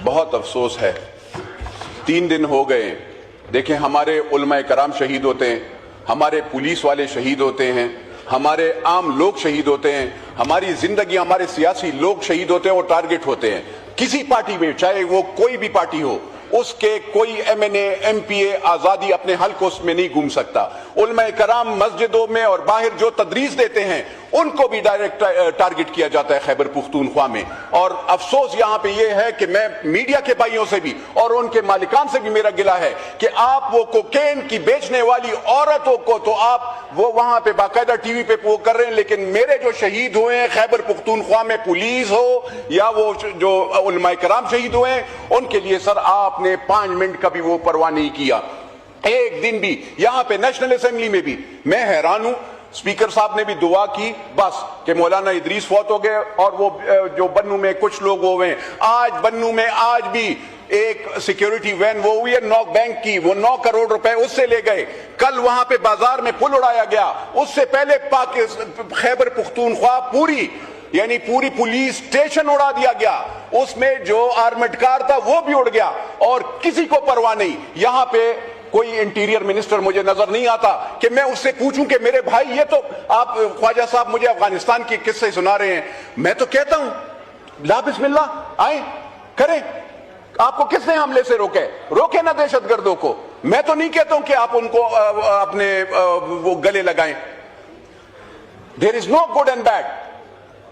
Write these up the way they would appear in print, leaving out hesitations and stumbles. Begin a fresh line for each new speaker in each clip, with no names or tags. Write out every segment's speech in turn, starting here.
بہت افسوس ہے 3 دن ہو گئے دیکھیں ہمارے علماء کرام شہید ہوتے ہیں, ہمارے پولیس والے شہید ہوتے ہیں, ہمارے عام لوگ شہید ہوتے ہیں, ہماری زندگی ہمارے سیاسی لوگ شہید ہوتے ہیں, وہ ٹارگٹ ہوتے ہیں. کسی پارٹی میں چاہے وہ کوئی بھی پارٹی ہو اس کے کوئی M N A M P A آزادی اپنے حلق اس میں نہیں گھوم سکتا. علماء کرام مسجدوں میں اور باہر جو تدریس دیتے ہیں ان کو بھی ڈائریکٹ ٹارگٹ کیا جاتا ہے خیبر پختونخوا میں. اور افسوس یہاں پہ یہ ہے کہ میں میڈیا کے بھائیوں سے بھی اور ان کے مالکان سے بھی میرا گلہ ہے کہ آپ وہ کوکین کی بیچنے والی عورتوں کو تو آپ وہ وہاں پہ باقاعدہ ٹی وی پہ وہ کر رہے ہیں, لیکن میرے جو شہید ہوئے ہیں خیبر پختونخوا میں پولیس ہو یا وہ جو علماء کرام شہید ہوئے ہیں ان کے لیے سر آپ نے 5 منٹ کا بھی وہ پرواہ نہیں کیا, ایک دن بھی. یہاں پہ نیشنل اسمبلی میں بھی میں حیران ہوں, اسپیکر صاحب نے بھی دعا کی بس کہ مولانا ادریس فوت ہو گئے اور وہ جو بنو میں کچھ لوگ ہوئے ہیں. آج بنو میں آج بھی ایک سیکیورٹی وین وہ ہوئی ہے نوک بینک کی, وہ 9 کروڑ روپے اس سے لے گئے. کل وہاں پہ بازار میں پل اڑایا گیا, اس سے پہلے خیبر پختونخوا پوری پولیس اسٹیشن اڑا دیا گیا, اس میں جو آرمڈ کار تھا وہ بھی اڑ گیا اور کسی کو پرواہ نہیں. یہاں پہ کوئی انٹیریئر منسٹر مجھے نظر نہیں آتا کہ میں اس سے پوچھوں کہ میرے بھائی یہ تو آپ خواجہ صاحب مجھے افغانستان کی قصے سنا رہے ہیں, میں تو کہتا ہوں لا بسم اللہ آئیں کریں. آپ کو کس نے حملے سے روکے نا دہشت گردوں کو. میں تو نہیں کہتا ہوں کہ آپ ان کو اپنے وہ گلے لگائیں. There is no good and bad.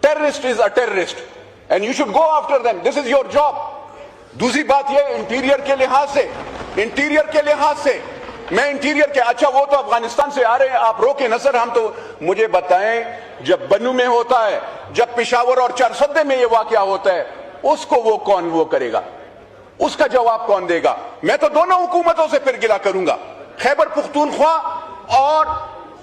Terrorist is a terrorist and you should go after them. This is your job. دوسری بات یہ انٹیریئر کے لحاظ سے میں انٹیریئر کے اچھا وہ تو افغانستان سے آ رہے ہیں, آپ روکے نہ سر. ہم تو مجھے بتائیں جب بنو میں ہوتا ہے, جب پشاور اور چرسدے میں یہ واقعہ ہوتا ہے, اس کو وہ کون وہ کرے گا, اس کا جواب کون دے گا؟ میں تو دونوں حکومتوں سے پھر گلہ کروں گا, خیبر پختونخوا اور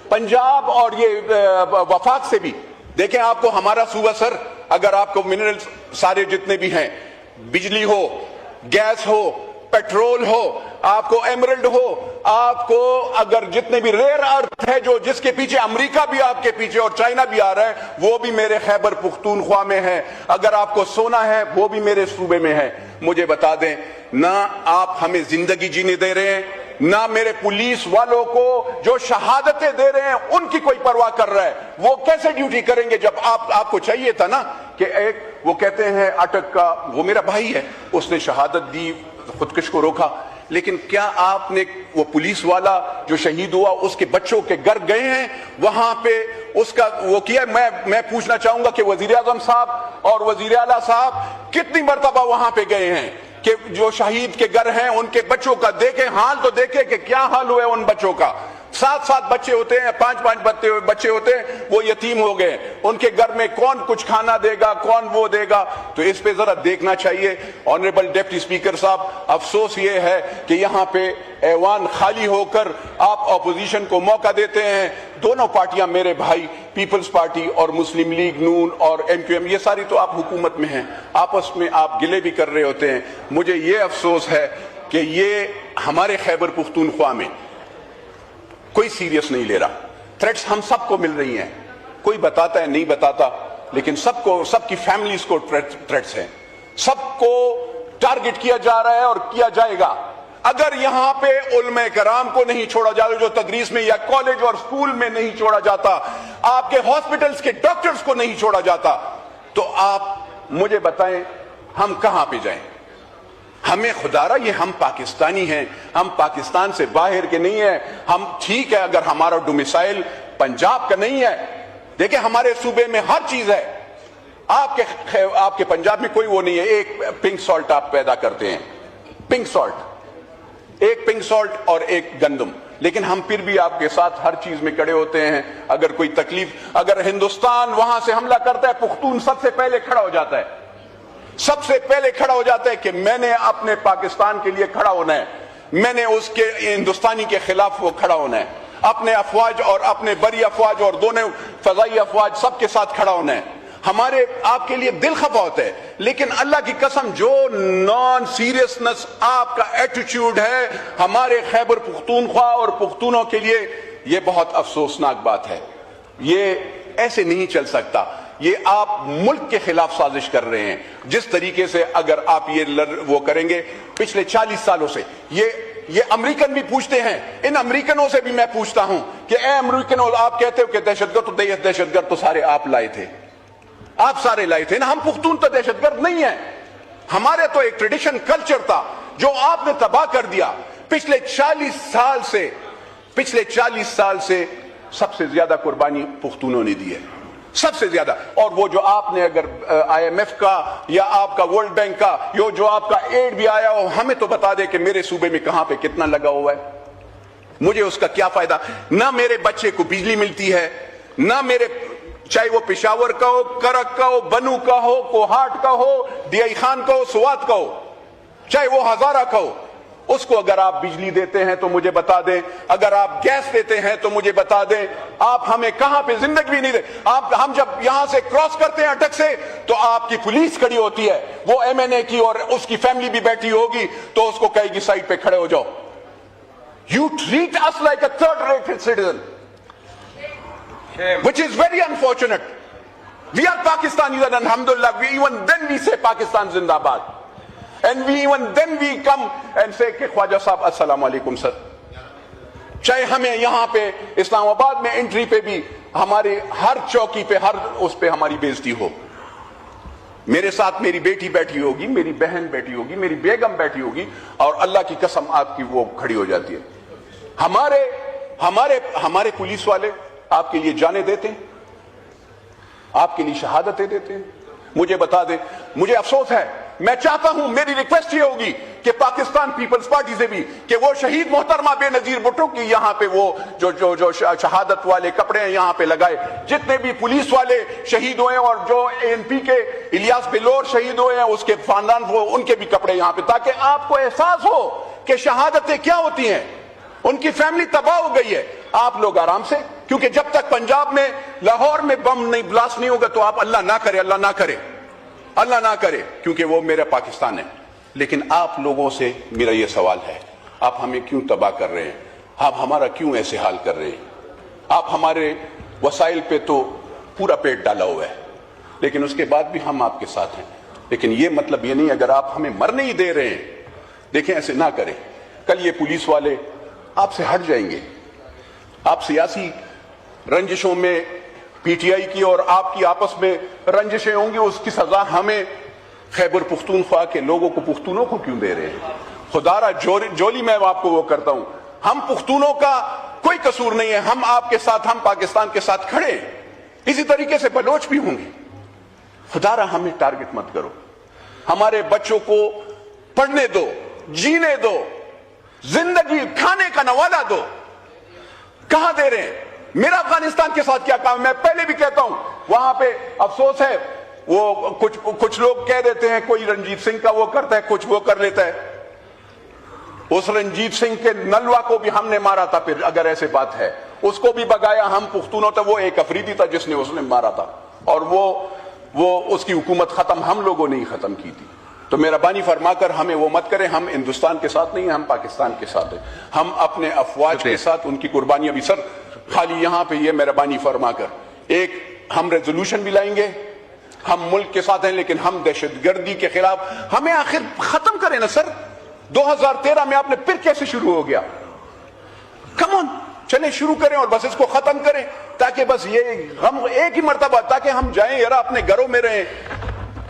پنجاب اور یہ وفاق سے بھی. دیکھیں آپ کو ہمارا صوبہ سر, اگر آپ کو منرل سارے جتنے بھی ہیں, بجلی ہو, گیس ہو, پیٹرول ہو, آپ کو ایمرلڈ ہو, آپ کو اگر جتنے بھی ریئر ارتھ ہے جو جس کے پیچھے امریکہ بھی آپ کے پیچھے اور چائنا بھی آ رہا ہے وہ بھی میرے خیبر پختونخوا میں ہے. اگر آپ کو سونا ہے وہ بھی میرے صوبے میں ہے. مجھے بتا دیں نہ آپ ہمیں زندگی جینے دے رہے ہیں, نہ میرے پولیس والوں کو جو شہادتیں دے رہے ہیں ان کی کوئی پرواہ کر رہا ہے. وہ کیسے ڈیوٹی کریں گے جب آپ کو چاہیے تھا نا کہ ایک وہ کہتے ہیں اٹک کا وہ میرا بھائی ہے, اس نے شہادت دی, خودکش کو روکا, لیکن کیا آپ نے وہ پولیس والا جو شہید ہوا اس کے بچوں کے گھر گئے ہیں وہاں پہ اس کا وہ کیا؟ میں پوچھنا چاہوں گا کہ وزیر اعظم صاحب اور وزیر اعلیٰ صاحب کتنی مرتبہ وہاں پہ گئے ہیں کہ جو شہید کے گھر ہیں ان کے بچوں کا دیکھیں حال, تو دیکھیں کہ کیا حال ہوا ہے ان بچوں کا. 7 بچے ہوتے ہیں, 5 بچے ہوتے ہیں, وہ یتیم ہو گئے, ان کے گھر میں کون کچھ کھانا دے گا, کون وہ دے گا؟ تو اس پہ ذرا دیکھنا چاہیے. آنریبل ڈپٹی اسپیکر صاحب, افسوس یہ ہے کہ یہاں پہ ایوان خالی ہو کر آپ اپوزیشن کو موقع دیتے ہیں. دونوں پارٹیاں میرے بھائی, پیپلز پارٹی اور مسلم لیگ نون اور ایم کیو ایم, یہ ساری تو آپ حکومت میں ہیں, آپس میں آپ گلے بھی کر رہے ہوتے ہیں. مجھے یہ افسوس ہے کہ یہ ہمارے خیبر پختونخوا میں کوئی سیریس نہیں لے رہا. تھریٹس ہم سب کو مل رہی ہیں, کوئی بتاتا ہے نہیں بتاتا, لیکن سب کی فیملیز کو تھریٹس ہیں, سب کو ٹارگٹ کیا جا رہا ہے اور کیا جائے گا. اگر یہاں پہ علماء کرام کو نہیں چھوڑا جاتا, جو تدریس میں یا کالج اور سکول میں نہیں چھوڑا جاتا, آپ کے ہاسپٹلز کے ڈاکٹرز کو نہیں چھوڑا جاتا, تو آپ مجھے بتائیں ہم کہاں پہ جائیں؟ ہمیں خدارہ یہ ہم پاکستانی ہیں, ہم پاکستان سے باہر کے نہیں ہیں. ہم ٹھیک ہے اگر ہمارا ڈومیسائل پنجاب کا نہیں ہے, دیکھیں ہمارے صوبے میں ہر چیز ہے. آپ کے پنجاب میں کوئی وہ نہیں ہے. ایک پنک سالٹ آپ پیدا کرتے ہیں, پنک سالٹ, ایک پنک سالٹ اور ایک گندم, لیکن ہم پھر بھی آپ کے ساتھ ہر چیز میں کڑے ہوتے ہیں. اگر کوئی تکلیف, اگر ہندوستان وہاں سے حملہ کرتا ہے, پختون سب سے پہلے کھڑا ہو جاتا ہے, سب سے پہلے کھڑا ہو جاتا ہے کہ میں نے اپنے پاکستان کے لیے کھڑا ہونا ہے, میں نے اس کے ہندوستانی کے خلاف وہ کھڑا ہونا ہے, اپنے افواج اور اپنے بری افواج اور دونوں فضائی افواج سب کے ساتھ کھڑا ہونا ہے. ہمارے آپ کے لیے دل خفا ہوتا ہے, لیکن اللہ کی قسم جو نان سیریسنس آپ کا ایٹیٹیوڈ ہے ہمارے خیبر پختونخوا اور پختونوں کے لیے, یہ بہت افسوسناک بات ہے. یہ ایسے نہیں چل سکتا. یہ آپ ملک کے خلاف سازش کر رہے ہیں. جس طریقے سے اگر آپ یہ وہ کریں گے پچھلے 40 سالوں سے یہ امریکن بھی پوچھتے ہیں. ان امریکنوں سے بھی میں پوچھتا ہوں کہ اے امریکنوں، آپ کہتے ہو کہ دہشت گرد تو سارے آپ لائے تھے، آپ سارے لائے تھے نا. ہم پختون تو دہشت گرد نہیں ہیں. ہمارے تو ایک ٹریڈیشن کلچر تھا جو آپ نے تباہ کر دیا. پچھلے 40 سال سے سب سے زیادہ قربانی پختونوں نے دی ہے، سب سے زیادہ. اور وہ جو آپ نے اگر IMF کا یا آپ کا ورلڈ بینک کا جو آپ کا ایڈ بھی آیا ہو، ہمیں تو بتا دے کہ میرے صوبے میں کہاں پہ کتنا لگا ہوا ہے. مجھے اس کا کیا فائدہ؟ نہ میرے بچے کو بجلی ملتی ہے، نہ میرے، چاہے وہ پشاور کا ہو، کرک کا ہو، بنو کا ہو، کوہاٹ کا ہو، ڈی خان کا ہو، سوات کا ہو، چاہے وہ ہزارہ کا ہو. اس کو اگر آپ بجلی دیتے ہیں تو مجھے بتا دیں، اگر آپ گیس دیتے ہیں تو مجھے بتا دیں. آپ ہمیں کہاں پہ زندگی بھی نہیں دے. ہم جب یہاں سے کراس کرتے ہیں اٹک سے تو آپ کی پولیس کھڑی ہوتی ہے، وہ MNA کی اور اس کی فیملی بھی بیٹھی ہوگی تو اس کو کہے گی سائڈ پہ کھڑے ہو جاؤ. You treat us like a third-rate citizen, which is very unfortunate. We are Pakistanis and alhamdulillah, even then we say Pakistan Zindabad. And even then we come and say کہ خواجہ صاحب السلام علیکم سر. چاہے ہمیں یہاں پہ اسلام آباد میں انٹری پہ بھی ہمارے ہر چوکی پہ ہر اس پہ ہماری بےزتی ہو. میرے ساتھ میری بیٹی بیٹھی ہوگی، میری بہن بیٹھی ہوگی، میری بیگم بیٹھی ہوگی، اور اللہ کی قسم آپ کی وہ کھڑی ہو جاتی ہے. ہمارے پولیس والے آپ کے لیے جانیں دیتے ہیں، آپ کے لیے شہادتیں دیتے ہیں. مجھے بتا دیں، مجھے افسوس ہے، میں چاہتا ہوں، میری ریکویسٹ یہ ہوگی کہ پاکستان پیپلز پارٹی سے بھی کہ وہ شہید محترمہ بے نظیر بھٹو کی یہاں پہ وہ جو شہادت والے کپڑے ہیں یہاں پہ لگائے. جتنے بھی پولیس والے شہید ہوئے اور جو ANP کے الیاس بلور شہید ہوئے ہیں اس کے خاندان وہ ان کے بھی کپڑے یہاں پہ، تاکہ آپ کو احساس ہو کہ شہادتیں کیا ہوتی ہیں. ان کی فیملی تباہ ہو گئی ہے. آپ لوگ آرام سے، کیونکہ جب تک پنجاب میں لاہور میں بم نہیں بلاسٹ نہیں ہوگا تو آپ اللہ نہ کرے، اللہ نہ کرے، اللہ نہ کرے، کیونکہ وہ میرا پاکستان ہے. لیکن آپ لوگوں سے میرا یہ سوال ہے، آپ ہمیں کیوں تباہ کر رہے ہیں؟ آپ ہمارا کیوں ایسے حال کر رہے ہیں؟ آپ ہمارے وسائل پہ تو پورا پیٹ ڈالا ہوا ہے، لیکن اس کے بعد بھی ہم آپ کے ساتھ ہیں. لیکن یہ مطلب یہ نہیں اگر آپ ہمیں مرنے ہی دے رہے ہیں. دیکھیں ایسے نہ کریں. کل یہ پولیس والے آپ سے ہٹ جائیں گے. آپ سیاسی رنجشوں میں PTI کی اور آپ کی آپس میں رنجشیں ہوں گی، اس کی سزا ہمیں خیبر پختونخوا کے لوگوں کو، پختونوں کو کیوں دے رہے ہیں؟ خدا را جولی میں آپ کو وہ کرتا ہوں. ہم پختونوں کا کوئی قصور نہیں ہے. ہم آپ کے ساتھ، ہم پاکستان کے ساتھ کھڑے ہیں. اسی طریقے سے بلوچ بھی ہوں گے. خدا را ہمیں ٹارگٹ مت کرو. ہمارے بچوں کو پڑھنے دو، جینے دو، زندگی کھانے کا نوالہ دو. کہاں دے رہے ہیں؟ میرا افغانستان کے ساتھ کیا کام؟ میں پہلے بھی کہتا ہوں، وہاں پہ افسوس ہے وہ کچھ لوگ کہہ دیتے ہیں کوئی رنجیت سنگھ کا وہ کرتا ہے، کچھ وہ کر لیتا ہے. اس رنجیت سنگھ کے نلوا کو بھی ہم نے مارا تھا. پھر اگر ایسے بات ہے اس کو بھی بگایا ہم پختونوں تھا. وہ ایک افریدی تھا جس نے اس نے مارا تھا، اور وہ اس کی حکومت ختم ہم لوگوں نے ہی ختم کی تھی. تو مہربانی فرما کر ہمیں وہ مت کریں. ہم ہندوستان کے ساتھ نہیں ہیں، ہم پاکستان کے ساتھ ہیں. ہم اپنے افواج کے ساتھ ان کی قربانیاں بھی. سر خالی یہاں پہ یہ مہربانی فرما کر ایک ہم ریزولوشن بھی لائیں گے. ہم ملک کے ساتھ ہیں لیکن ہم دہشت گردی کے خلاف. ہمیں آخر ختم کریں نا سر. 2013 میں آپ نے پھر کیسے شروع ہو گیا؟ کم آن، چلیں شروع کریں اور بس اس کو ختم کریں، تاکہ بس یہ غم ایک ہی مرتبہ، تاکہ ہم جائیں یار اپنے گھروں میں رہیں.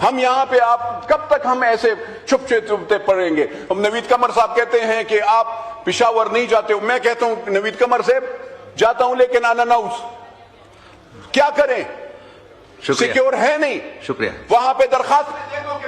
ہم یہاں پہ آپ کب تک ہم ایسے چھپتے پڑیں گے؟ ہم نوید قمر صاحب کہتے ہیں کہ آپ پشاور نہیں جاتے ہو. میں کہتا ہوں نوید قمر صاحب جاتا ہوں لیکن اناؤنس کیا کریں؟ سیکیور ہے نہیں.
شکریہ.
وہاں پہ درخواست دے دو کہ